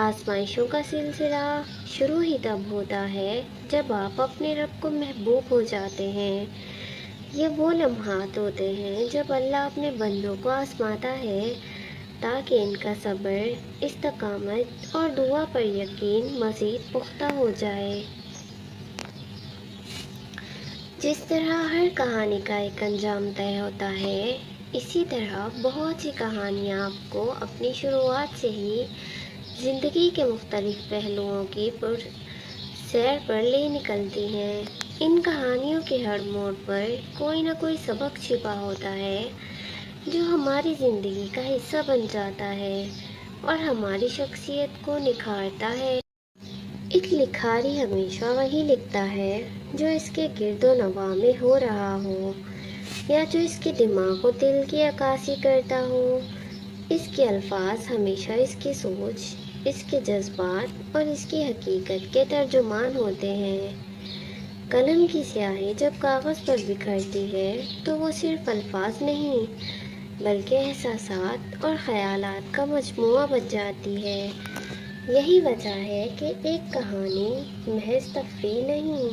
آزمائشوں کا سلسلہ شروع ہی تب ہوتا ہے جب آپ اپنے رب کو محبوب ہو جاتے ہیں۔ یہ وہ لمحات ہوتے ہیں جب اللہ اپنے بندوں کو آزماتا ہے تاکہ ان کا صبر، استقامت اور دعا پر یقین مزید پختہ ہو جائے۔ جس طرح ہر کہانی کا ایک انجام طے ہوتا ہے، اسی طرح بہت سی کہانیاں آپ کو اپنی شروعات سے ہی زندگی کے مختلف پہلوؤں کی سیر پر لے نکلتی ہیں۔ ان کہانیوں کے ہر موڑ پر کوئی نہ کوئی سبق چھپا ہوتا ہے جو ہماری زندگی کا حصہ بن جاتا ہے اور ہماری شخصیت کو نکھارتا ہے۔ ایک لکھاری ہمیشہ وہی لکھتا ہے جو اس کے گرد و نواح میں ہو رہا ہو یا جو اس کے دماغ و دل کی عکاسی کرتا ہو۔ اس کے الفاظ ہمیشہ اس کی سوچ، اس کے جذبات اور اس کی حقیقت کے ترجمان ہوتے ہیں۔ قلم کی سیاہی جب کاغذ پر بکھرتی ہے تو وہ صرف الفاظ نہیں بلکہ احساسات اور خیالات کا مجموعہ بن جاتی ہے۔ یہی وجہ ہے کہ ایک کہانی محض تفریح نہیں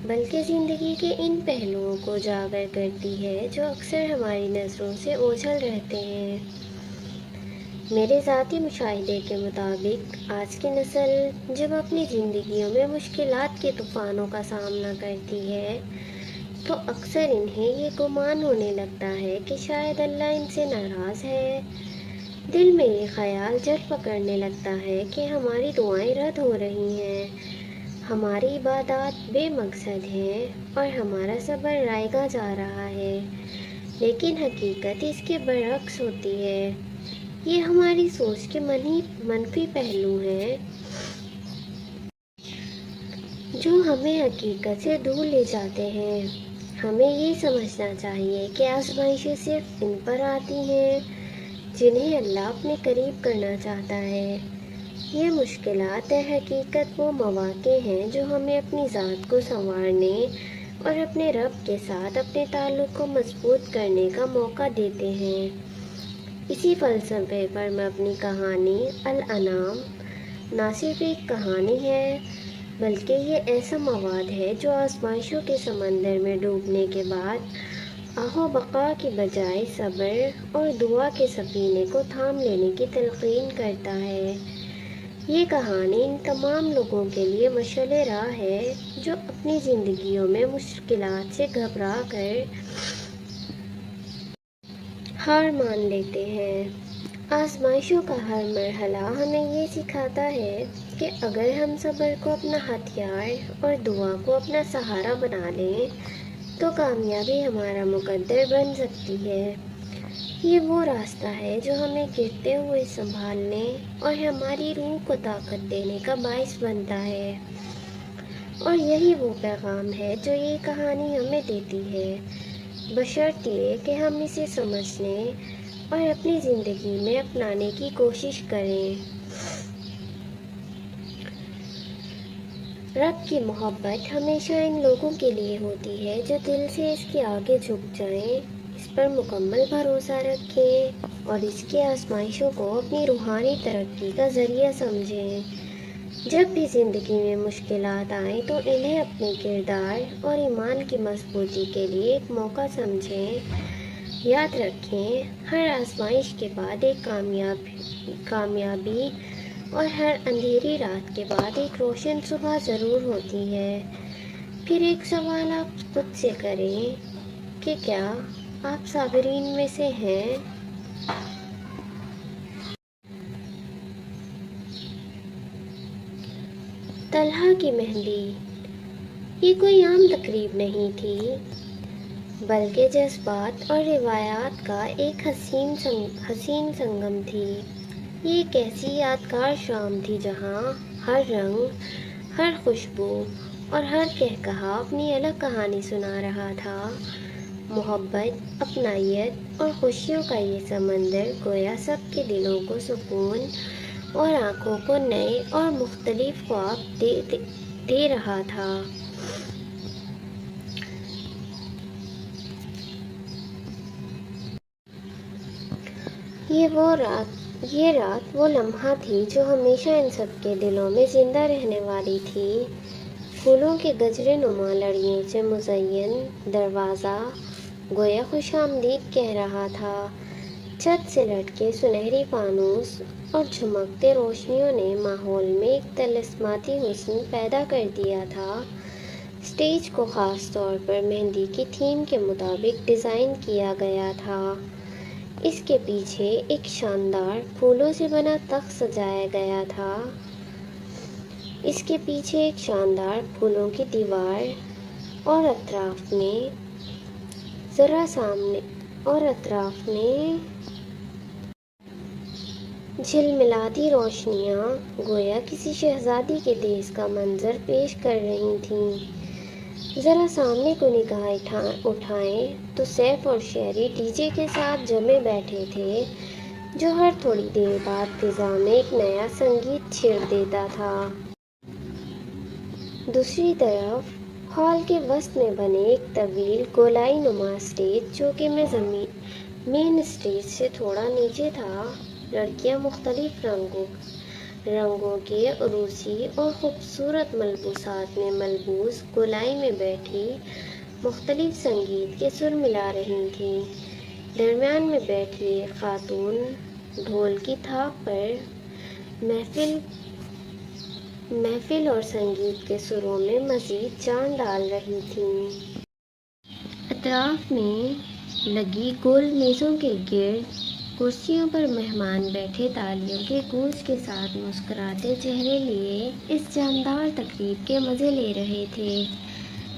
بلکہ زندگی کے ان پہلوؤں کو اجاگر کرتی ہے جو اکثر ہماری نظروں سے اوجھل رہتے ہیں۔ میرے ذاتی مشاہدے کے مطابق آج کی نسل جب اپنی زندگیوں میں مشکلات کے طوفانوں کا سامنا کرتی ہے تو اکثر انہیں یہ گمان ہونے لگتا ہے کہ شاید اللہ ان سے ناراض ہے۔ دل میں یہ خیال جڑ پکڑنے لگتا ہے کہ ہماری دعائیں رد ہو رہی ہیں، ہماری عبادات بے مقصد ہیں اور ہمارا صبر رائے گاں جا رہا ہے۔ لیکن حقیقت اس کے برعکس ہوتی ہے۔ یہ ہماری سوچ کے منفی پہلو ہیں جو ہمیں حقیقت سے دور لے جاتے ہیں۔ ہمیں یہ سمجھنا چاہیے کہ آزمائشیں صرف ان پر آتی ہیں جنہیں اللہ اپنے قریب کرنا چاہتا ہے۔ یہ مشکلات حقیقت وہ مواقع ہیں جو ہمیں اپنی ذات کو سنوارنے اور اپنے رب کے ساتھ اپنے تعلق کو مضبوط کرنے کا موقع دیتے ہیں۔ اسی فلسفے پر مبنی کہانی الانعام نہ صرف ایک کہانی ہے بلکہ یہ ایسا مواد ہے جو آزمائشوں کے سمندر میں ڈوبنے کے بعد آہ و بقا کی بجائے صبر اور دعا کے سفینے کو تھام لینے کی تلقین کرتا ہے۔ یہ کہانی ان تمام لوگوں کے لیے مشعل راہ ہے جو اپنی زندگیوں میں مشکلات سے گھبرا کر ہار مان لیتے ہیں۔ آزمائشوں کا ہر مرحلہ ہمیں یہ سکھاتا ہے کہ اگر ہم صبر کو اپنا ہتھیار اور دعا کو اپنا سہارا بنا لیں تو کامیابی ہمارا مقدر بن سکتی ہے۔ یہ وہ راستہ ہے جو ہمیں گرتے ہوئے سنبھالنے اور ہماری روح کو طاقت دینے کا باعث بنتا ہے۔ اور یہی وہ پیغام ہے جو یہ کہانی ہمیں دیتی ہے، بشرط یہ کہ ہم اسے سمجھنے اور اپنی زندگی میں اپنانے کی کوشش کریں۔ رب کی محبت ہمیشہ ان لوگوں کے لیے ہوتی ہے جو دل سے اس کے آگے جھک جائیں، اس پر مکمل بھروسہ رکھیں اور اس کی آزمائشوں کو اپنی روحانی ترقی کا ذریعہ سمجھیں۔ جب بھی زندگی میں مشکلات آئیں تو انہیں اپنے کردار اور ایمان کی مضبوطی کے لیے ایک موقع سمجھیں۔ یاد رکھیں، ہر آزمائش کے بعد ایک کامیابی اور ہر اندھیری رات کے بعد ایک روشن صبح ضرور ہوتی ہے۔ پھر ایک سوال آپ خود سے کریں کہ کیا آپ صابرین میں سے ہیں؟ طلحہ کی مہندی یہ کوئی عام تقریب نہیں تھی بلکہ جذبات اور روایات کا ایک حسین سنگم تھی۔ یہ ایک ایسی یادگار شام تھی جہاں ہر رنگ، ہر خوشبو اور ہر کہکہا اپنی الگ کہانی سنا رہا تھا۔ محبت، اپنائیت اور خوشیوں کا یہ سمندر گویا سب کے دلوں کو سکون اور آنکھوں کو نئے اور مختلف خواب دے رہا تھا۔ یہ وہ رات یہ رات وہ لمحہ تھی جو ہمیشہ ان سب کے دلوں میں زندہ رہنے والی تھی۔ پھولوں کے گجرے نما لڑیوں سے مزین دروازہ گویا خوش آمدید کہہ رہا تھا۔ چھت سے لٹکے سنہری فانوس اور جھمکتے روشنیوں نے ماحول میں ایک طلسماتی حسن پیدا کر دیا تھا۔ اسٹیج کو خاص طور پر مہندی کی تھیم کے مطابق ڈیزائن کیا گیا تھا۔ اس کے پیچھے ایک شاندار پھولوں سے بنا تخت سجایا گیا تھا۔ اس کے پیچھے ایک شاندار پھولوں کی دیوار اور اطراف میں جھلملاتی روشنیاں گویا کسی شہزادی کے دیس کا منظر پیش کر رہی تھیں۔ ذرا سامنے کو نگاہ اٹھائیں تو سیف اور شہری ڈی جے کے ساتھ جمے بیٹھے تھے، جو ہر تھوڑی دیر بعد فضا میں ایک نیا سنگیت چھیڑ دیتا تھا۔ دوسری طرف ہال کے وسط میں بنے ایک طویل گولائی نما اسٹیج، جو کہ مین اسٹیج سے تھوڑا نیچے تھا، لڑکیاں مختلف رنگوں کے عروسی اور خوبصورت ملبوسات میں ملبوس گولائی میں بیٹھی مختلف سنگیت کے سر ملا رہی تھیں۔ درمیان میں بیٹھی ایک خاتون ڈھول کی تھاپ پر محفل اور سنگیت کے سروں میں مزید جان ڈال رہی تھیں۔ اطراف میں لگی گول میزوں کے گرد کرسیوں پر مہمان بیٹھے تالیوں کے گونج کے ساتھ مسکراتے چہرے لیے اس جاندار تقریب کے مزے لے رہے تھے۔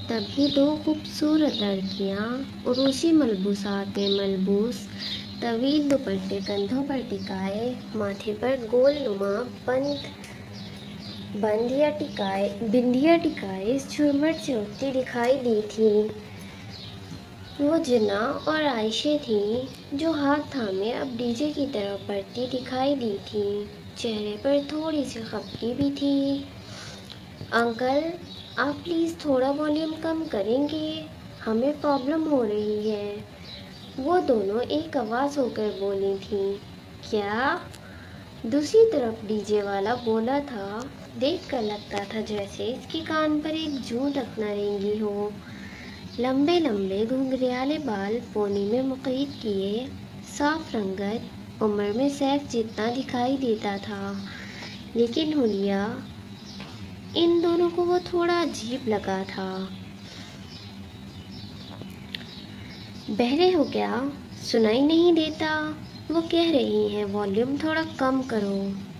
تبھی دو خوبصورت لڑکیاں عروسی ملبوسات میں ملبوس، طویل دوپٹے کندھوں پر ٹکائے، ماتھے پر گول نما بندیاں ٹکائے اس جھرمٹ سے اٹھتی دکھائی دی تھیں۔ وہ جنا اور عائشہ تھیں، جو ہاتھ تھامے اب ڈی جے کی طرف بڑھتی دکھائی دی تھیں۔ چہرے پر تھوڑی سی خفگی بھی تھی۔ انکل، آپ پلیز تھوڑا والیوم کم کریں گے؟ ہمیں پرابلم ہو رہی ہے، وہ دونوں ایک آواز ہو کر بولی تھیں۔ کیا؟ دوسری طرف ڈی جے والا بولا تھا۔ دیکھ کر لگتا تھا جیسے اس کے کان پر ایک جوں تک نہ رینگی ہو۔ لمبے لمبے گھنگریالے بال پونی میں مقید کیے، صاف رنگت، عمر میں سیف جتنا دکھائی دیتا تھا، لیکن حلیہ ان دونوں کو وہ تھوڑا عجیب لگا تھا۔ بہرے ہو کیا؟ سنائی نہیں دیتا؟ وہ کہہ رہی ہیں والیوم تھوڑا کم کرو۔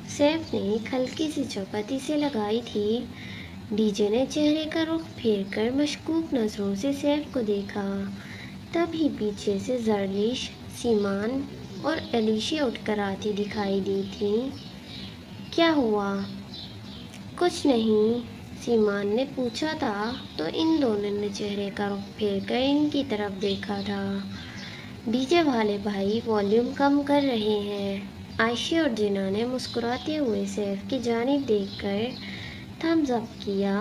سیف نے ایک ہلکی سی چوپتی سے لگائی تھی۔ ڈی جے نے چہرے کا رخ پھیر کر مشکوک نظروں سے سیف کو دیکھا۔ تبھی پیچھے سے زرلش، سیمان اور الیشیا اٹھ کر آتی دکھائی دی تھیں۔ کیا ہوا؟ کچھ نہیں، سیمان نے پوچھا تھا تو ان دونوں نے چہرے کا رخ پھیر کر ان کی طرف دیکھا تھا۔ ڈی جے والے بھائی والیوم کم کر رہے ہیں، عائشہ اور جنا نے مسکراتے ہوئے سیف کی جانب دیکھ کر تھمز اپ کیا۔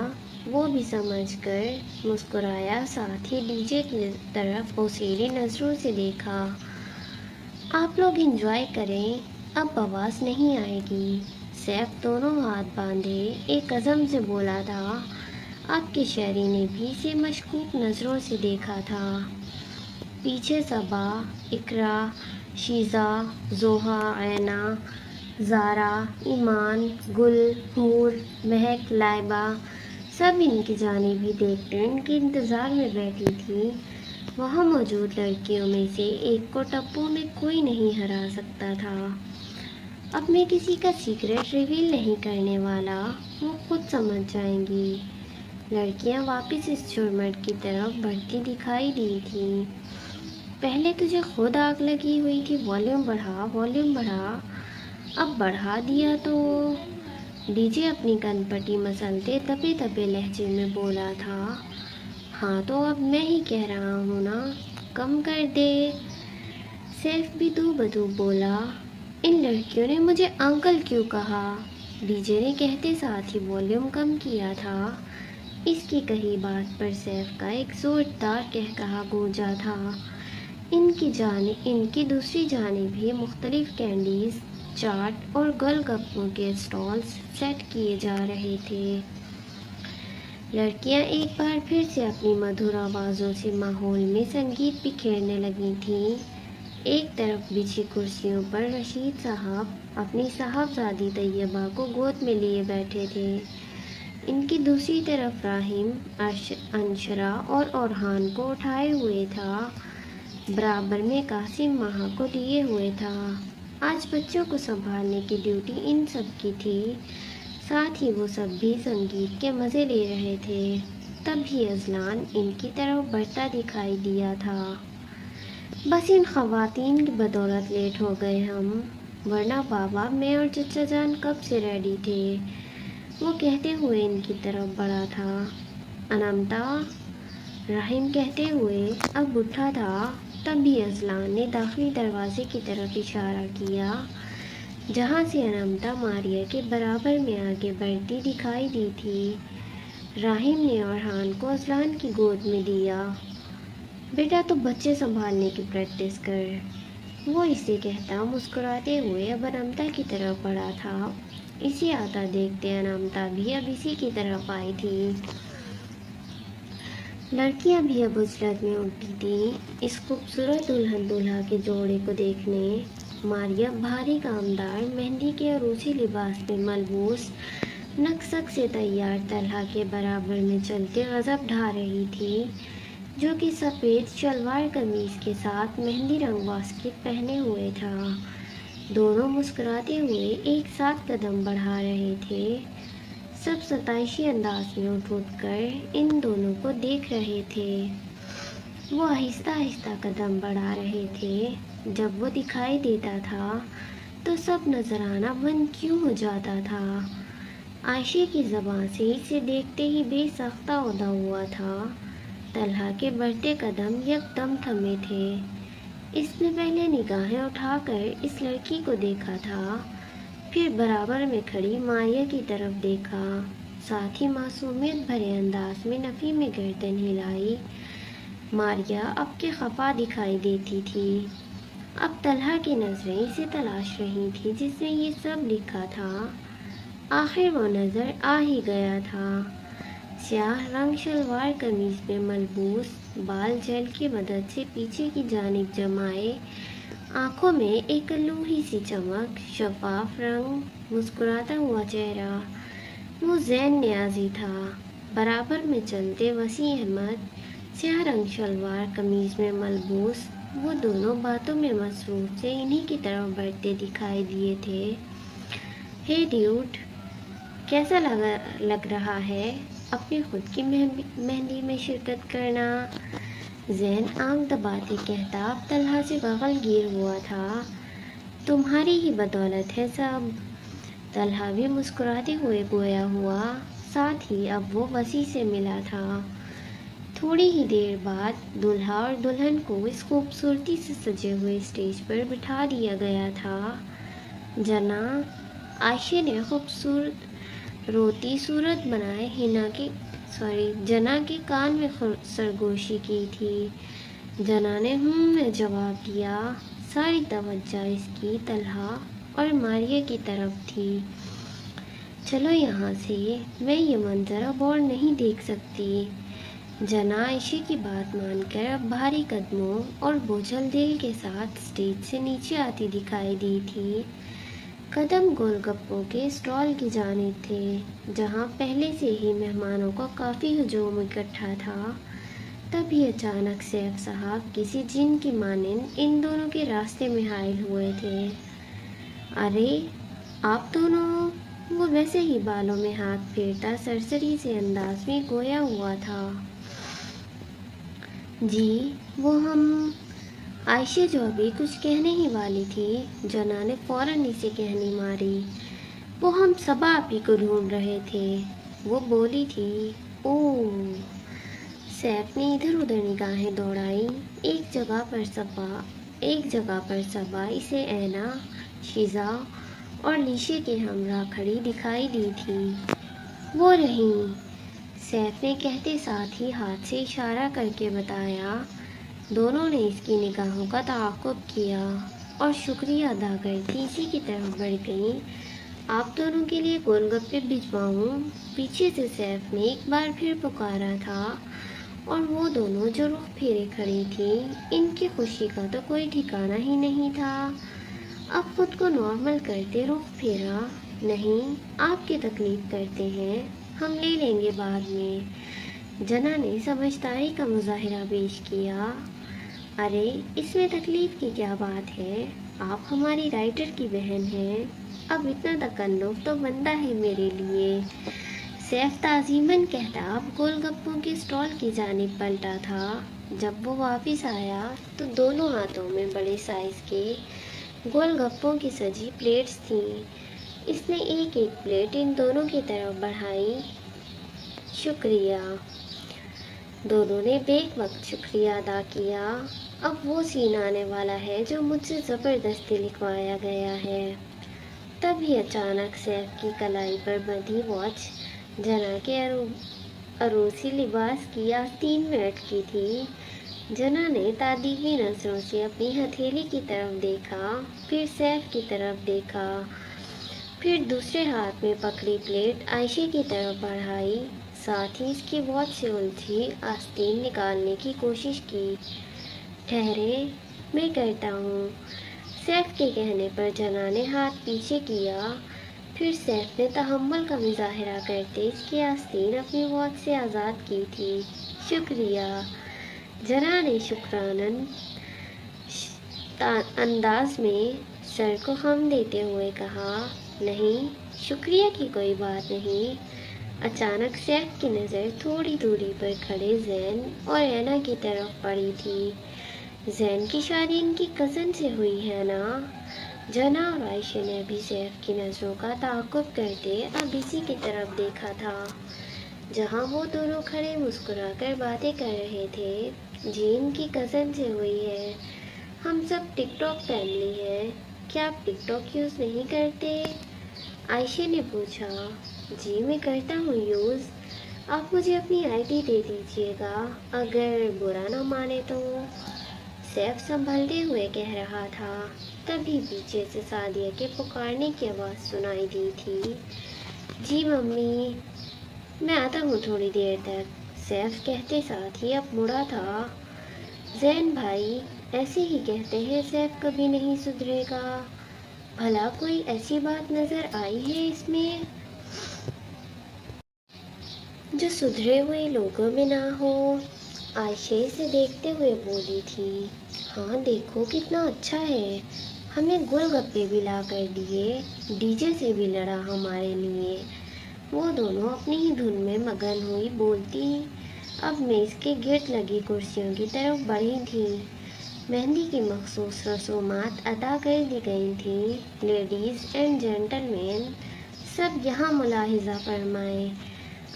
وہ بھی سمجھ کر مسکرایا، ساتھ ہی ڈی جے کی طرف غصیری نظروں سے دیکھا۔ آپ لوگ انجوائے کریں، اب آواز نہیں آئے گی۔ سیف دونوں ہاتھ باندھے ایک عزم سے بولا تھا۔ اب کے شہری نے بھی اسے مشکوک نظروں سے دیکھا تھا۔ پیچھے صبا، اقرا، شیزا، زوہا، عینہ، زارا، ایمان، گل، حور، مہک، لائبہ سب ان کی جانب ہی دیکھ کر ان کے انتظار میں بیٹھی تھی۔ وہاں موجود لڑکیوں میں سے ایک کو ٹپو میں کوئی نہیں ہرا سکتا تھا۔ اب میں کسی کا سیکرٹ ریویل نہیں کرنے والا، وہ خود سمجھ جائیں گی۔ لڑکیاں واپس اس جھرمٹ کی طرف بڑھتی دکھائی دی تھیں۔ پہلے تجھے خود آگ لگی ہوئی کہ والیوم بڑھا، والیوم بڑھا، اب بڑھا دیا تو؟ ڈی جے اپنی کن پٹی مسلتے دبے دبے لہجے میں بولا تھا۔ ہاں تو اب میں ہی کہہ رہا ہوں نا، کم کر دے۔ سیف بھی دو بدو بولا۔ ان لڑکیوں نے مجھے انکل کیوں کہا؟ ڈی جے نے کہتے ساتھ ہی والیوم کم کیا تھا۔ اس کی کہی بات پر سیف کا ایک زوردار قہقہا گونجا تھا۔ ان کی دوسری جانب بھی مختلف کینڈیز چاٹ اور گول گپوں کے اسٹالز سیٹ کیے جا رہے تھے۔ لڑکیاں ایک بار پھر سے اپنی مدھر آوازوں سے ماحول میں سنگیت بکھیرنے لگی تھیں۔ ایک طرف بچھی کرسیوں پر رشید صاحب اپنی صاحبزادی طیبہ کو گود میں لیے بیٹھے تھے۔ ان کی دوسری طرف راحیم انشرا اور اورحان کو اٹھائے ہوئے تھا، برابر میں قاسم ماہا کو لیے ہوئے تھا۔ آج بچوں کو سنبھالنے کی ڈیوٹی ان سب کی تھی، ساتھ ہی وہ سب بھی سنگیت کے مزے لے رہے تھے۔ تبھی اذلان ان کی طرف بڑھتا دکھائی دیا تھا۔ بس ان خواتین کی بدولت لیٹ ہو گئے ہم، ورنہ بابا، میں اور چچا جان کب سے ریڈی تھے، وہ کہتے ہوئے ان کی طرف بڑھا تھا۔ انمتا، راحیم کہتے ہوئے اب اٹھا تھا، تبھی اذلان نے داخلی دروازے کی طرف اشارہ کیا، جہاں سے انمتا ماریا کے برابر میں آگے بڑھتی دکھائی دی تھی۔ راحیم نے اورحان کو اذلان کی گود میں دیا۔ بیٹا، تو بچے سنبھالنے کی پریکٹس کر، وہ اسے کہتا مسکراتے ہوئے اب انمتا کی طرف بڑھا تھا۔ اسے آتا دیکھتے انمتا بھی اب اسی کی طرف آئی تھی۔ لڑکیاں بھی اب عجلت میں اٹھی تھیں اس خوبصورت دلہن دولہا کے جوڑے کو دیکھنے۔ ماریا بھاری کامدار مہندی کے عروسی لباس میں ملبوس نقشق سے تیار طلحہ کے برابر میں چلتے غضب ڈھا رہی تھی، جو کہ سفید شلوار قمیض کے ساتھ مہندی رنگ واسکٹ پہنے ہوئے تھا۔ دونوں مسکراتے ہوئے ایک ساتھ قدم بڑھا رہے تھے۔ سب ستائشی انداز میں اٹھ کر ان دونوں کو دیکھ رہے تھے۔ وہ آہستہ آہستہ قدم بڑھا رہے تھے۔ جب وہ دکھائی دیتا تھا تو سب نذرانہ بند کیوں ہو جاتا تھا۔ عائشہ کی زبان سے اسے دیکھتے ہی بے ساختہ ادا ہوا تھا۔ طلحہ کے بڑھتے قدم یکدم تھمے تھے۔ اس نے پہلے نگاہیں اٹھا کر اس لڑکی کو دیکھا تھا، پھر برابر میں کھڑی ماریا کی طرف دیکھا، ساتھ ہی معصومیت بھرے انداز میں نفی میں گردن ہلائی۔ ماریا اب کے خفا دکھائی دیتی تھی۔ اب طلحہ کی نظریں اسے تلاش رہی تھی جس میں یہ سب لکھا تھا۔ آخر وہ نظر آ ہی گیا تھا۔ سیاہ رنگ شلوار قمیض میں ملبوس، بال جیل کی مدد سے پیچھے کی جانب جمائے، آنکھوں میں ایک لوہی سی چمک، شفاف رنگ، مسکراتا ہوا چہرہ، وہ زین نیازی تھا۔ برابر میں چلتے وسیع احمد، سیاہ رنگ شلوار قمیض میں ملبوس، وہ دونوں باتوں میں مصروف سے انہی کی طرف بڑھتے دکھائی دیے تھے۔ ہے ڈیوڈ، کیسا لگ رہا ہے اپنی خود کی مہندی میں شرکت کرنا؟ زین آنکھ دباتے کہتا اب طلحہ سے بغل گیر ہوا تھا۔ تمہاری ہی بدولت ہے سب، طلحہ بھی مسکراتے ہوئے گویا ہوا، ساتھ ہی اب وہ وسیع سے ملا تھا۔ تھوڑی ہی دیر بعد دولہا اور دلہن کو اس خوبصورتی سے سجے ہوئے اسٹیج پر بٹھا دیا گیا تھا۔ عائشہ نے خوبصورت روتی صورت بنائے جنا کے کان میں سرگوشی کی تھی۔ جنا نے میں جواب دیا۔ ساری توجہ اس کی طلحہ اور ماریا کی طرف تھی۔ چلو یہاں سے، میں یہ منظر اب اور نہیں دیکھ سکتی۔ جنا عائشہ کی بات مان کر اب بھاری قدموں اور بوجھل دل کے ساتھ اسٹیج سے نیچے آتی دکھائی دی تھی۔ قدم گول گپوں کے اسٹال کی جانب تھے، جہاں پہلے سے ہی مہمانوں کا کافی ہجوم اکٹھا تھا۔ تبھی اچانک سیف صاحب کسی جن کی مانند ان دونوں کے راستے میں حائل ہوئے تھے۔ ارے آپ دونوں، وہ ویسے ہی بالوں میں ہاتھ پھیرتا سرسری سے انداز میں گویا ہوا تھا۔ جی وہ ہم، عائشہ جو ابھی کچھ کہنے ہی والی تھی، جنا نے فوراً اسے کہنی ماری، وہ ہم صبا آپ ہی کو ڈھونڈ رہے تھے، وہ بولی تھی۔ اوہ، سیف نے ادھر ادھر نگاہیں دوڑائیں۔ ایک جگہ پر صبا اسے اینا، شیزا اور لیشے کے ہمراہ کھڑی دکھائی دی تھی۔ وہ رہیں، سیف نے کہتے ساتھ ہی ہاتھ سے اشارہ کر کے بتایا۔ دونوں نے اس کی نگاہوں کا تعاقب کیا۔ اور شکریہ ادا کرتی اسی کی طرف بڑھ گئیں۔ آپ دونوں کے لیے گول گپے بھجواؤں؟ پیچھے سے سیف نے ایک بار پھر پکارا تھا، اور وہ دونوں جو رخ پھیرے کھڑی تھیں، ان کی خوشی کا تو کوئی ٹھکانہ ہی نہیں تھا۔ اب خود کو نارمل کرتے رخ پھیرا۔ نہیں، آپ کی تکلیف کرتے ہیں، ہم لے لیں گے بعد میں۔ جنا نے سمجھداری کا مظاہرہ پیش کیا۔ ارے اس میں تکلیف کی کیا بات ہے، آپ ہماری رائٹر کی بہن ہیں، اب اتنا تکلف تو بنتا ہے میرے لیے۔ سیف تعظیماً کہتا اب گول گپوں کے اسٹال کی جانب پلٹا تھا۔ جب وہ واپس آیا تو دونوں ہاتھوں میں بڑے سائز کے گول گپوں کی سجی پلیٹس تھیں۔ اس نے ایک ایک پلیٹ ان دونوں کی طرف بڑھائی۔ شکریہ۔ دونوں نے بیک وقت شکریہ ادا کیا۔ اب وہ سین آنے والا ہے جو مجھ سے زبردستی لکھوایا گیا ہے۔ تبھی اچانک سیف کی کلائی پر بندھی واچ جنا کے عروسی لباس کی آستین میں اٹکی تھی۔ جنا نے تادیبی نظروں سے اپنی ہتھیلی کی طرف دیکھا، پھر سیف کی طرف دیکھا، پھر دوسرے ہاتھ میں پکڑی پلیٹ عائشہ کی طرف بڑھائی، ساتھ ہی اس کی واچ سے الجھی آستین نکالنے کی کوشش کی۔ ٹھہریں، میں کرتا ہوں۔ سیف کے کہنے پر جنا نے ہاتھ پیچھے کیا، پھر سیف نے تحمل کا مظاہرہ کرتے اس کی آستین اپنی واچ سے آزاد کی تھی۔ شکریہ۔ جنا نے شکرانہ انداز میں سر کو خم دیتے ہوئے کہا، نہیں، شکریہ کی کوئی بات نہیں۔ اچانک سیف کی نظر تھوڑی دوری پر کھڑے زین اور اینا کی طرف پڑی تھی۔ زین کی شادی ان کی کزن سے ہوئی ہے نا؟ جنا اور عائشہ نے بھی سیف کی نظروں کا تعاقب کرتے اب اسی کی طرف دیکھا تھا جہاں وہ دونوں کھڑے مسکرا کر باتیں کر رہے تھے۔ جی ان کی کزن سے ہوئی ہے، ہم سب ٹک ٹاک فیملی ہیں، کیا آپ ٹک ٹاک یوز نہیں کرتے؟ عائشہ نے پوچھا۔ جی میں کرتا ہوں یوز، آپ مجھے اپنی آئی ڈی دے دیجیے گا اگر برا نہ مانے تو، سیف سنبھلتے ہوئے کہہ رہا تھا۔ تبھی پیچھے سے سعدیہ کے پکارنے کی آواز سنائی دی تھی۔ جی ممی، میں آتا ہوں تھوڑی دیر تک، سیف کہتے ساتھ ہی اب مڑا تھا۔ زین بھائی ایسے ہی کہتے ہیں سیف کبھی نہیں سدھرے گا، بھلا کوئی ایسی بات نظر آئی ہے اس میں جو سدھرے ہوئے لوگوں میں نہ ہو؟ عائشہ اسے دیکھتے ہوئے بولی تھی۔ ہاں دیکھو کتنا اچھا ہے، ہمیں گول گپے بھی لا کر دیے، ڈی جے سے بھی لڑا ہمارے لیے۔ وہ دونوں اپنی ہی دھن میں مگن ہوئی بولتی اب میز کے گرد لگی کرسیوں کی طرف بڑھی تھیں۔ مہندی کی مخصوص رسومات ادا کر دی گئی تھیں۔ لیڈیز اینڈ جینٹل مین سب یہاں ملاحظہ فرمائیں۔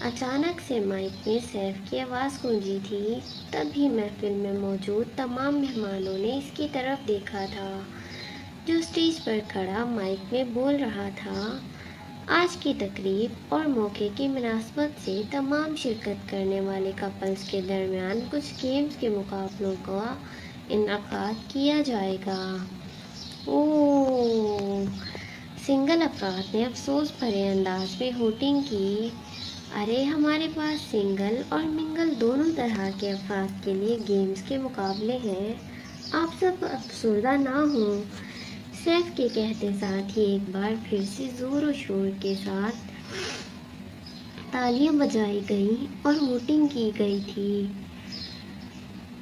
اچانک سے مائک میں سیف کی آواز گونجی تھی۔ تبھی محفل میں موجود تمام مہمانوں نے اس کی طرف دیکھا تھا جو اسٹیج پر کھڑا مائک میں بول رہا تھا۔ آج کی تقریب اور موقع کی مناسبت سے تمام شرکت کرنے والے کپلز کے درمیان کچھ گیمز کے مقابلوں کا انعقاد کیا جائے گا۔ اوہ! سنگل افراد نے افسوس بھرے انداز میں ہوٹنگ کی۔ ارے ہمارے پاس سنگل اور منگل دونوں طرح کے افراد کے لیے گیمز کے مقابلے ہیں، آپ سب افسردہ نہ ہوں۔ سیف کے کہتے ساتھ ہی ایک بار پھر سے زور و شور کے ساتھ تالیاں بجائی گئیں اور ووٹنگ کی گئی تھی۔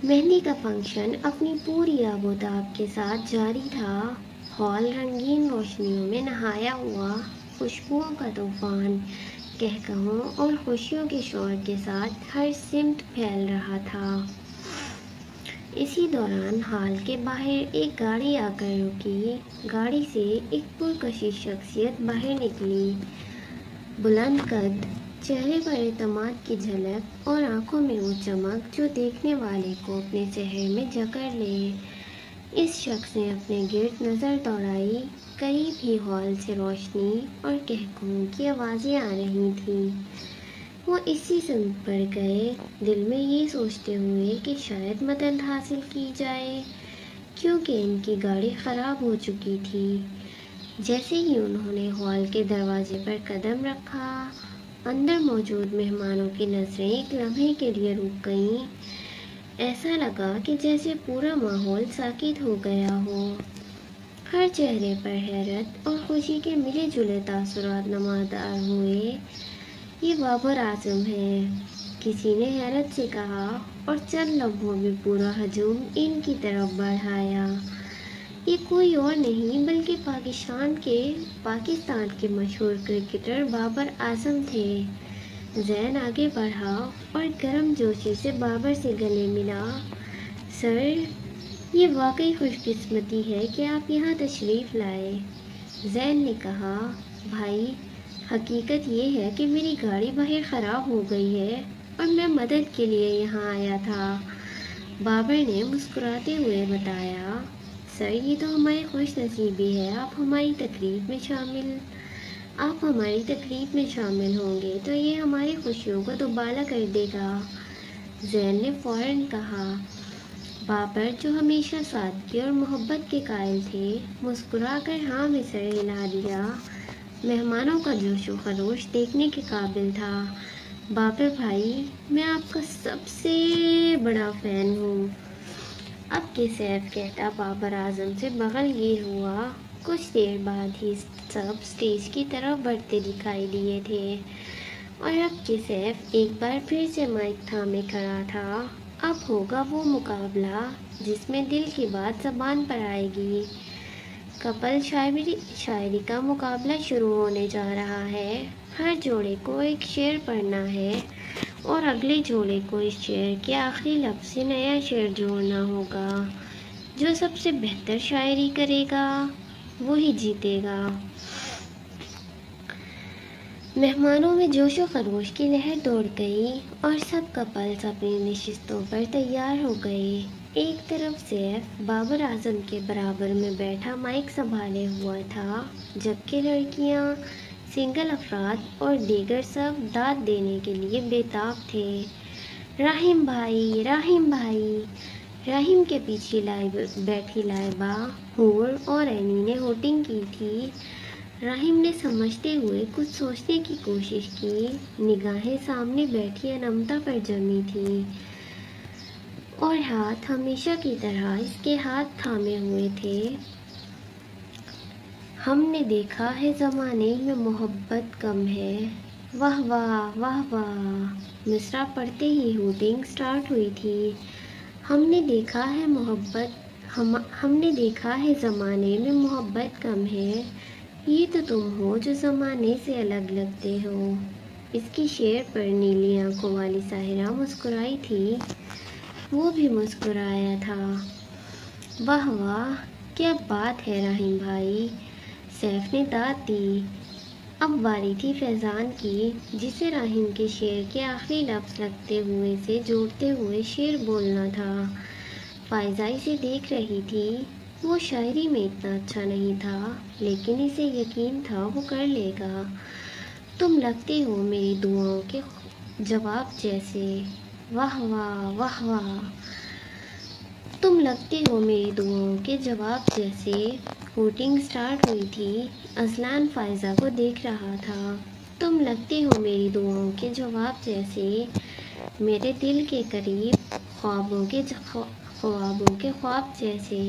مہندی کا فنکشن اپنی پوری آب و تاب کے ساتھ جاری تھا۔ ہال رنگین روشنیوں میں نہایا ہوا، خوشبوؤں کا طوفان قہقہوں اور خوشیوں کے شور کے ساتھ ہر سمت پھیل رہا تھا۔ اسی دوران ہال کے باہر ایک گاڑی آ کر رکی۔ گاڑی سے ایک پرکشش شخصیت باہر نکلی، بلند قد، چہرے پر اعتماد کی جھلک اور آنکھوں میں وہ چمک جو دیکھنے والے کو اپنے سحر میں جکڑ لے۔ اس شخص نے اپنے گرد نظر دوڑائی، قریب ہی ہال سے روشنی اور قہقہوں کی آوازیں آ رہی تھیں۔ وہ اسی سمت پر گئے، دل میں یہ سوچتے ہوئے کہ شاید مدد حاصل کی جائے کیونکہ ان کی گاڑی خراب ہو چکی تھی۔ جیسے ہی انہوں نے ہال کے دروازے پر قدم رکھا، اندر موجود مہمانوں کی نظریں ایک لمحے کے لیے رک گئیں۔ ایسا لگا کہ جیسے پورا ماحول ساکت ہو گیا ہو۔ ہر چہرے پر حیرت اور خوشی کے ملے جلے تاثرات نمودار ہوئے۔ یہ بابر اعظم ہے، کسی نے حیرت سے کہا، اور چند لمحوں میں پورا ہجوم ان کی طرف بڑھایا۔ یہ کوئی اور نہیں بلکہ پاکستان کے مشہور کرکٹر بابر اعظم تھے۔ زین آگے بڑھا اور گرم جوشی سے بابر سے گلے ملا۔ سر، یہ واقعی خوش قسمتی ہے کہ آپ یہاں تشریف لائے۔ زین نے کہا، بھائی، حقیقت یہ ہے کہ میری گاڑی باہر خراب ہو گئی ہے اور میں مدد کے لیے یہاں آیا تھا۔ بابر نے مسکراتے ہوئے بتایا، سر، یہ تو ہماری خوش نصیبی ہے، آپ ہماری تقریب میں شامل ہوں گے تو یہ ہماری خوشیوں کو دوبالا کر دے گا۔ زین نے فوراً کہا۔ بابر، جو ہمیشہ سادگی اور محبت کے قائل تھے، مسکرا کر ہاں میں سر ہلا دیا۔ مہمانوں کا جوش و خروش دیکھنے کے قابل تھا۔ بابر بھائی، میں آپ کا سب سے بڑا فین ہوں۔ اب کہ سیف کہتا بابر اعظم سے بغل گیر ہوا۔ کچھ دیر بعد ہی سب اسٹیج کی طرف بڑھتے دکھائی دیے تھے، اور اب کہ سیف ایک بار پھر سے مائک تھامے کھڑا تھا۔ اب ہوگا وہ مقابلہ جس میں دل کی بات زبان پر آئے گی۔ کپل شاعری کا مقابلہ شروع ہونے جا رہا ہے۔ ہر جوڑے کو ایک شعر پڑھنا ہے اور اگلے جوڑے کو اس شعر کے آخری لفظ سے نیا شعر جوڑنا ہوگا۔ جو سب سے بہتر شاعری کرے گا وہی جیتے گا۔ مہمانوں میں جوش و خروش کی لہر دوڑ گئی اور سب کپلز اپنی نشستوں پر تیار ہو گئے۔ ایک طرف سیف بابر اعظم کے برابر میں بیٹھا مائک سنبھالے ہوا تھا، جبکہ لڑکیاں، سنگل افراد اور دیگر سب داد دینے کے لیے بے تاب تھے۔ رحیم بھائی، رحیم بھائی۔ رحیم کے پیچھے بیٹھی لائبہ، حور اور اینی نے ہوٹنگ کی تھی۔ رحیم نے سمجھتے ہوئے کچھ سوچنے کی کوشش کی۔ نگاہیں سامنے بیٹھی انمتا پر جمی تھیں اور ہاتھ ہمیشہ کی طرح اس کے ہاتھ تھامے ہوئے تھے۔ ہم نے دیکھا ہے زمانے میں محبت کم ہے۔ واہ واہ واہ واہ۔ مصرع پڑھتے ہی ہوٹنگ سٹارٹ ہوئی تھی۔ ہم نے دیکھا ہے زمانے میں محبت کم ہے، یہ تو تم ہو جو زمانے سے الگ لگتے ہو۔ اس کی شعر پر نیلی آنکھوں والی ساحرہ مسکرائی تھی۔ وہ بھی مسکرایا تھا۔ واہ واہ، کیا بات ہے رحیم بھائی، سیف نے داد دی۔ اب باری تھی فیضان کی، جسے رحیم کے شعر کے آخری لفظ لگتے ہوئے سے جوڑتے ہوئے شعر بولنا تھا۔ فائزہ اسے دیکھ رہی تھی۔ وہ شاعری میں اتنا اچھا نہیں تھا، لیکن اسے یقین تھا وہ کر لے گا۔ تم لگتے ہو میری دعاؤں کے جواب جیسے۔ واہ واہ واہ واہ۔ تم لگتے ہو میری دعاؤں کے جواب جیسے۔ ہوٹنگ سٹارٹ ہوئی تھی۔ اذلان فائزہ کو دیکھ رہا تھا۔ تم لگتے ہو میری دعاؤں کے جواب جیسے، میرے دل کے قریب، خوابوں کے خواب جیسے۔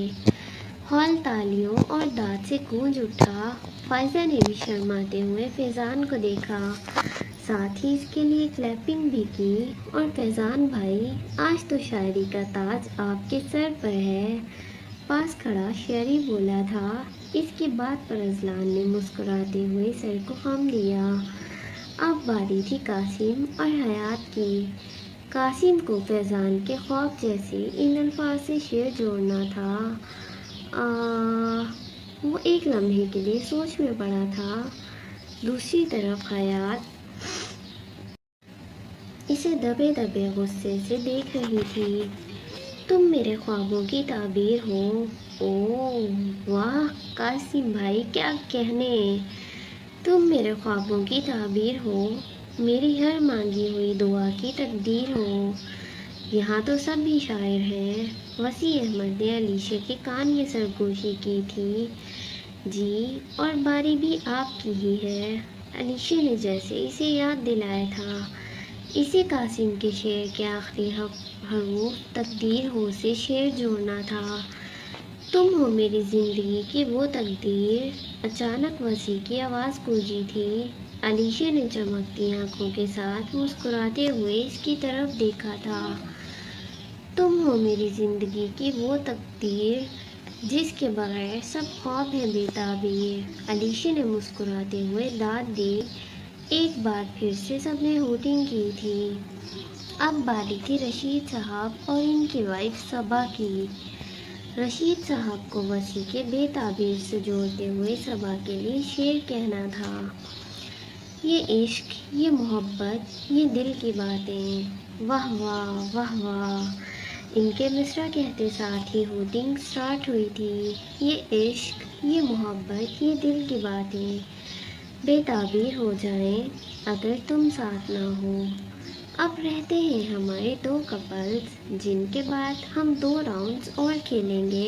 ہال تالیوں اور داد سے گونج اٹھا۔ فائزہ نے بھی شرماتے ہوئے فیضان کو دیکھا، ساتھ ہی اس کے لیے کلیپنگ بھی کی۔ اور فیضان بھائی، آج تو شاعری کا تاج آپ کے سر پر ہے، پاس کھڑا شعری بولا تھا۔ اس کی بات پر اذلان نے مسکراتے ہوئے سر کو خم دیا۔ اب باری تھی قاسم اور حیات کی۔ قاسم کو فیضان کے خواب جیسے ان الفاظ سے شعر جوڑنا تھا۔ وہ ایک لمحے کے لیے سوچ میں پڑا تھا۔ دوسری طرف حیات اسے دبے دبے غصے سے دیکھ رہی تھی۔ تم میرے خوابوں کی تعبیر ہو۔ اوہ واہ قاسم بھائی، کیا کہنے، تم میرے خوابوں کی تعبیر ہو، میری ہر مانگی ہوئی دعا کی تقدیر ہو۔ یہاں تو سب بھی شاعر ہیں۔ وسیع احمد نے علیشہ کے کان میں سرگوشی کی تھی۔ جی، اور باری بھی آپ کی ہی ہے۔ علیشہ نے جیسے اسے یاد دلایا تھا، اسے قاسم کے شعر کے آخری حروف تقدیر ہو سے شعر جوڑنا تھا۔ تم ہو میری زندگی کی وہ تقدیر۔ اچانک وسیع کی آواز گونجی تھی۔ علیشہ نے چمکتی آنکھوں کے ساتھ مسکراتے ہوئے اس کی طرف دیکھا تھا۔ تم ہو میری زندگی کی وہ تقدیر جس کے بغیر سب خواب ہے بے تعبیر۔ علیشہ نے مسکراتے ہوئے داد دی۔ ایک بار پھر سے سب نے ہوٹنگ کی تھی۔ اب باری تھی رشید صاحب اور ان کی وائف صبا کی۔ رشید صاحب کو وسیع کے بے تعبیر سے جوڑتے ہوئے صبا کے لیے شعر کہنا تھا۔ یہ عشق، یہ محبت، یہ دل کی باتیں، واہ واہ واہ واہ۔ ان کے مصرع کہتے ساتھ ہی ہوٹنگ سٹارٹ ہوئی تھی۔ یہ عشق، یہ محبت، یہ دل کی باتیں بے تعبیر ہو جائیں اگر تم ساتھ نہ ہو۔ اب رہتے ہیں ہمارے 2 کپلز، جن کے بعد ہم 2 راؤنڈز اور کھیلیں گے،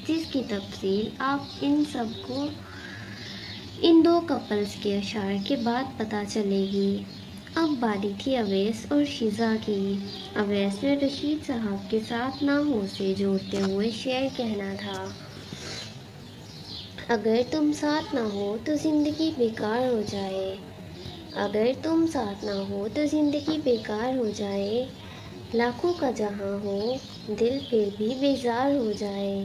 جس کی تفصیل آپ ان سب کو ان 2 کپلز کے اشعار کے بعد پتہ چلے گی۔ اب باری تھی اویس اور شیزا کی۔ اویس نے رشید صاحب کے ساتھ نہ ہو سے جوڑتے ہوئے شعر کہنا تھا۔ اگر تم ساتھ نہ ہو تو زندگی بیکار ہو جائے، اگر تم ساتھ نہ ہو تو زندگی بیکار ہو جائے، لاکھوں کا جہاں ہو دل پھر بھی بیزار ہو جائے۔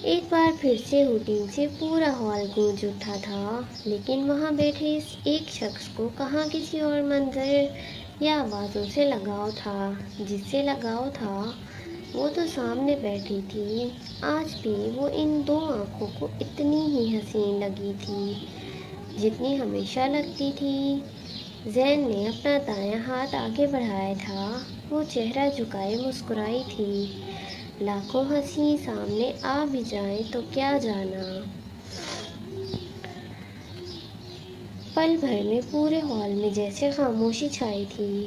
ایک بار پھر سے ہوٹنگ سے پورا ہال گونج اٹھا تھا، لیکن وہاں بیٹھے اس ایک شخص کو کہاں کسی اور منظر یا آوازوں سے لگاؤ تھا۔ جس سے لگاؤ تھا وہ تو سامنے بیٹھی تھی۔ آج بھی وہ ان 2 آنکھوں کو اتنی ہی حسین لگی تھی جتنی ہمیشہ لگتی تھی۔ زین نے اپنا دایاں ہاتھ آگے بڑھایا تھا، وہ چہرہ جھکائے مسکرائی تھی۔ لاکھوں ہنسی سامنے آ بھی جائیں تو کیا جانا۔ پل بھر میں پورے ہال میں جیسے خاموشی چھائی تھی،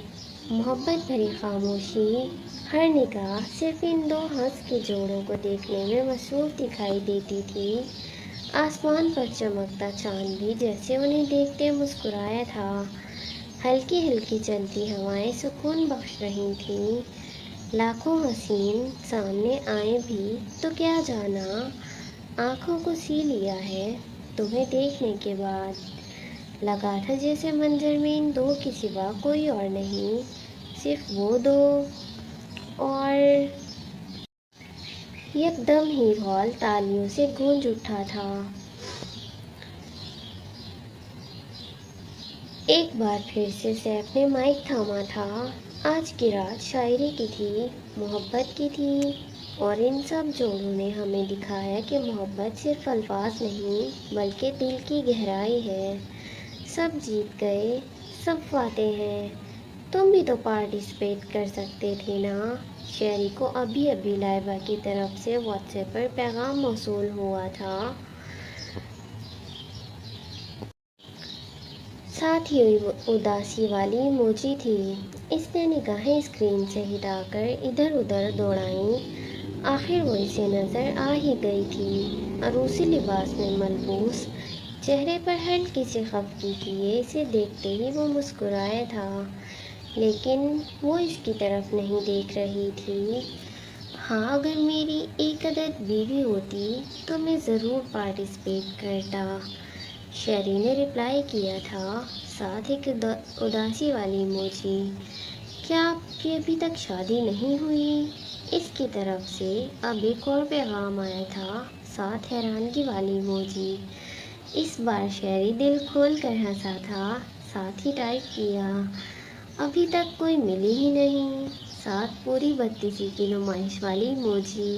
محبت بھری خاموشی۔ ہر نگاہ صرف ان 2 ہنس کے جوڑوں کو دیکھنے میں مصروف دکھائی دیتی تھی۔ آسمان پر چمکتا چاند بھی جیسے انہیں دیکھتے مسکرایا تھا۔ ہلکی ہلکی چلتی ہوائیں سکون بخش رہی تھیں۔ لاکھوں حسین سامنے آئیں بھی تو کیا جانا، آنکھوں کو سی لیا ہے تمہیں دیکھنے کے بعد۔ لگا تھا جیسے منظر میں ان 2 کے سوا کوئی اور نہیں، صرف وہ 2۔ اور یکدم ہی ہال تالیوں سے گونج اٹھا تھا۔ ایک بار پھر سے سیف نے مائک تھاما تھا۔ آج کی رات شاعری کی تھی، محبت کی تھی، اور ان سب جوڑوں نے ہمیں دکھایا کہ محبت صرف الفاظ نہیں بلکہ دل کی گہرائی ہے۔ سب جیت گئے، سب فاتح ہیں۔ تم بھی تو پارٹیسپیٹ کر سکتے تھے نا۔ شعری کو ابھی ابھی لائبہ کی طرف سے واٹس ایپ پر پیغام موصول ہوا تھا۔ ساتھ ہی اداسی والی ایموجی تھی۔ اس نے نگاہیں اسکرین سے ہٹا کر ادھر ادھر دوڑائیں۔ آخر وہ اسے نظر آ ہی گئی تھی، عروسی لباس میں ملبوس، چہرے پر ہلکی سی خفگی کیے اسے دیکھتے ہی وہ مسکرایا تھا، لیکن وہ اس کی طرف نہیں دیکھ رہی تھی۔ ہاں، اگر میری ایک عدد بیوی ہوتی تو میں ضرور پارٹیسپیٹ کرتا، شیری نے رپلائی کیا تھا، ساتھ ایک اداسی والی ایموجی۔ کیا آپ کی ابھی تک شادی نہیں ہوئی؟ اس کی طرف سے اب ایک اور پیغام آیا تھا، ساتھ حیرانگی والی ایموجی۔ اس بار شیری دل کھول کر ہنسا تھا، ساتھ ہی ٹائپ کیا، ابھی تک کوئی ملی ہی نہیں، ساتھ پوری بدتیزی کی نمائش والی ایموجی۔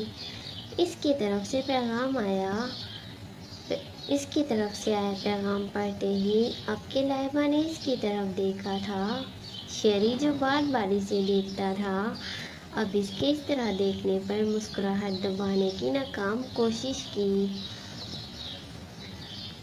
اس کی طرف سے آیا پیغام پڑھتے ہی اب کے لائبہ نے اس کی طرف دیکھا تھا۔ شیری جو بار باری سے دیکھتا تھا، اب اس کے اس طرح دیکھنے پر مسکراہٹ دبانے کی ناکام کوشش کی۔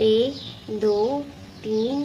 1, 2, 3,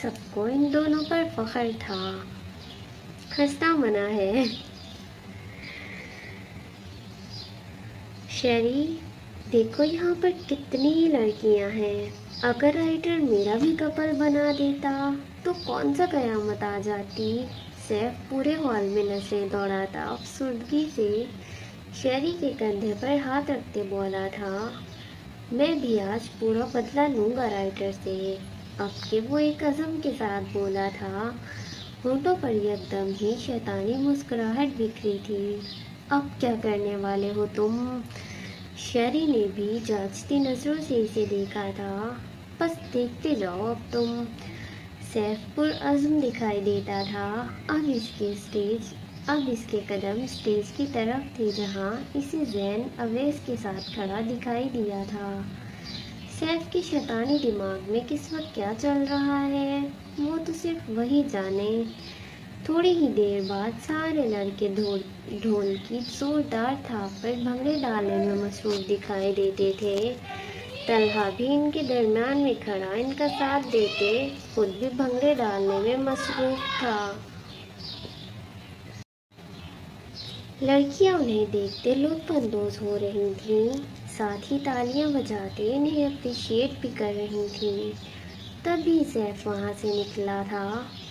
سب کو ان دونوں پر فخر تھا۔ ہنسنا منع ہے۔ شیری، دیکھو یہاں پر کتنی لڑکیاں ہیں، اگر رائٹر میرا بھی کپل بنا دیتا تو کون سا قیامت آ جاتی۔ سیف پورے ہال میں نظریں دوڑاتا افسردگی سے شیری کے کندھے پر ہاتھ رکھتے بولا تھا، میں بھی آج پورا بدلہ لوں گا رائٹر سے۔ اب کہ وہ ایک عزم کے ساتھ بولا تھا، ہونٹوں پر یکدم ہی شیطانی مسکراہٹ بکھری تھی۔ اب کیا کرنے والے ہو تم؟ شیری نے بھی جانچتی نظروں سے اسے دیکھا تھا۔ بس دیکھتے جاؤ اب تم۔ سیف پرعزم دکھائی دیتا تھا۔ اب اس کے قدم اسٹیج کی طرف تھے جہاں اسے زین اویس کے ساتھ کھڑا دکھائی دیا تھا۔ سیف کے شیطانی دماغ میں کس وقت کیا چل رہا ہے وہ تو صرف وہی جانے۔ تھوڑی ہی دیر بعد سارے لڑکے ڈھول کی زوردار تھاپ پر بھنگڑے ڈالنے میں مصروف دکھائی دیتے تھے۔ طلحہ بھی ان کے درمیان میں کھڑا ان کا ساتھ دیتے خود بھی بھنگڑے ڈالنے میں مصروف تھا۔ لڑکیاں انہیں دیکھتے لطف اندوز ہو رہی تھیں، ساتھ ہی تالیاں بجاتے انہیں اپریشیٹ بھی کر رہی تھیں۔ تبھی سیف وہاں سے نکلا تھا،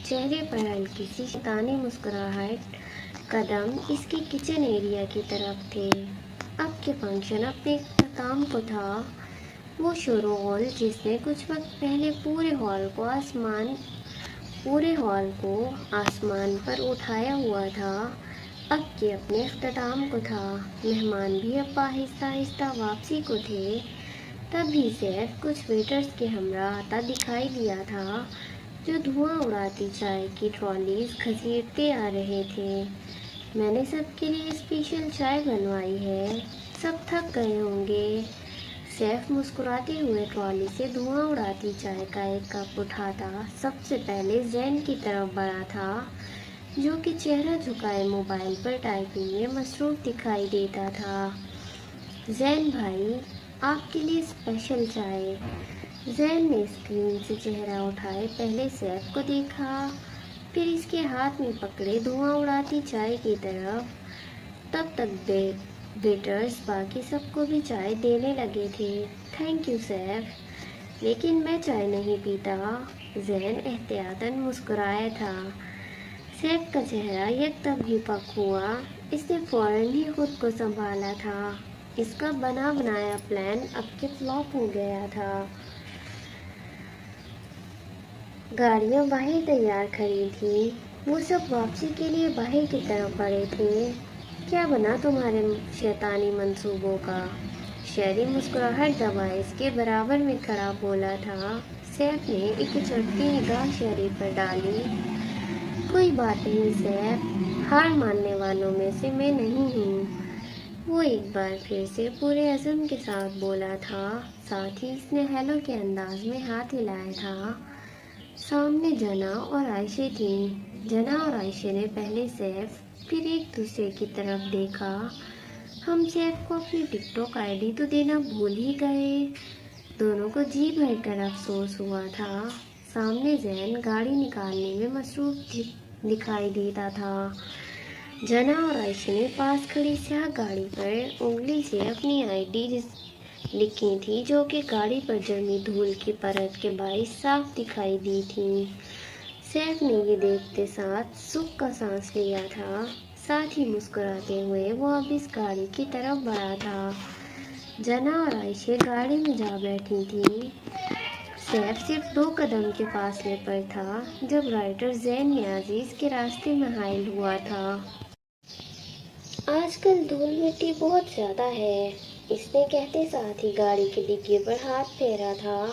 چہرے پر ہلکی سی شیطانی مسکراہٹ۔ قدم اس کے کچن ایریا کی طرف تھے۔ اب کہ فنکشن اپنے اختتام کو تھا، وہ شور و غل جس نے کچھ وقت پہلے پورے ہال کو آسمان پر اٹھایا ہوا تھا، اب کہ اپنے اختتام کو تھا۔ مہمان بھی اب آہستہ آہستہ واپسی کو تھے۔ تبھی سیف کچھ ویٹرز کے ہمراہ آتا دکھائی دیا تھا جو دھواں اڑاتی چائے کی ٹرالیز گھسیٹتے آ رہے تھے۔ میں نے سب کے لیے اسپیشل چائے بنوائی ہے، سب تھک گئے ہوں گے۔ سیف مسکراتے ہوئے ٹرالی سے دھواں اڑاتی چائے کا ایک کپ اٹھاتا سب سے پہلے زین کی طرف بڑھا تھا، جو کہ چہرہ جھکائے موبائل پر ٹائپنگ میں مصروف دکھائی دیتا تھا۔ زین بھائی، آپ کے لیے اسپیشل چائے۔ زین نے اسکرین سے چہرہ اٹھائے پہلے سیف کو دیکھا، پھر اس کے ہاتھ میں پکڑے دھواں اڑاتی چائے کی طرف۔ تب تک ویٹرز باقی سب کو بھی چائے دینے لگے تھے۔ تھینک یو سیف، لیکن میں چائے نہیں پیتا۔ زین احتیاطاً مسکرایا تھا۔ سیف کا چہرہ یکدم ہی پک ہوا، اس نے فوراً ہی خود کو سنبھالا تھا۔ اس کا بنا بنایا پلان اب کہ فلاپ ہو گیا تھا۔ گاڑیاں باہر تیار کھڑی تھیں، وہ سب واپسی کے لیے باہر کی طرف بڑھے تھے۔ کیا بنا تمہارے شیطانی منصوبوں کا؟ شیری مسکراہٹ دبائے اس کے برابر میں کھڑا بولا تھا۔ سیف نے ایک چڑھتی نگاہ شیری پر ڈالی۔ کوئی بات نہیں سیف، ہار ماننے والوں میں سے میں نہیں ہوں، وہ ایک بار پھر سے پورے عزم کے ساتھ بولا تھا، ساتھ ہی اس نے ہیلو کے انداز میں ہاتھ ہلایا تھا۔ سامنے جنا اور عائشہ تھیں۔ جنا اور عائشہ نے پہلے سیف پھر ایک دوسرے کی طرف دیکھا۔ ہم سیف کو اپنی ٹک ٹاک آئی ڈی تو دینا بھول ہی گئے۔ دونوں کو جی بھر کر افسوس ہوا تھا۔ سامنے زین گاڑی نکالنے میں مصروف دکھائی دیتا تھا۔ جنا اور عائشہ نے پاس کھڑی سیاہ گاڑی پر انگلی سے اپنی آئی ڈی لکھی تھی جو کہ گاڑی پر جمی دھول کی پرت کے باعث صاف دکھائی دی تھی۔ سیف نے یہ دیکھتے ساتھ سکھ کا سانس لیا تھا، ساتھ ہی مسکراتے ہوئے وہ اب اس گاڑی کی طرف بڑھا تھا۔ جنا اور عائشہ گاڑی میں جا بیٹھی تھیں۔ سیف صرف 2 قدم کے فاصلے پر تھا جب رائٹر زین نیازیز کے راستے میں حائل ہوا تھا۔ آج کل دھول مٹی بہت زیادہ ہے، اس نے کہتے ساتھ ہی گاڑی کے ڈگی پر ہاتھ پھیرا تھا۔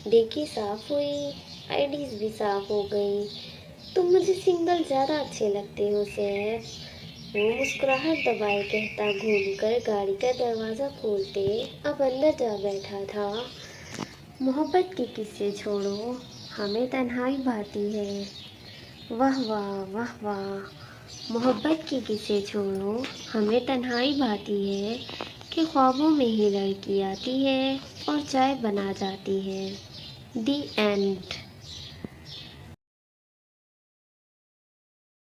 ڈگی صاف ہوئی، آئی ڈیز بھی صاف ہو گئی۔ تم مجھے سنگل زیادہ اچھے لگتے ہو سیف، وہ مسکراہٹ دبائے کہتا گھوم کر گاڑی کا دروازہ کھولتے اب اندر جا بیٹھا تھا۔ محبت کے قصے چھوڑو، ہمیں تنہائی بھاتی ہے۔ واہ واہ واہ واہ، محبت کے قصے چھوڑو، ہمیں تنہائی بھاتی ہے کہ خوابوں میں ہی لڑکی آتی ہے اور چائے بنا جاتی ہے۔ The end.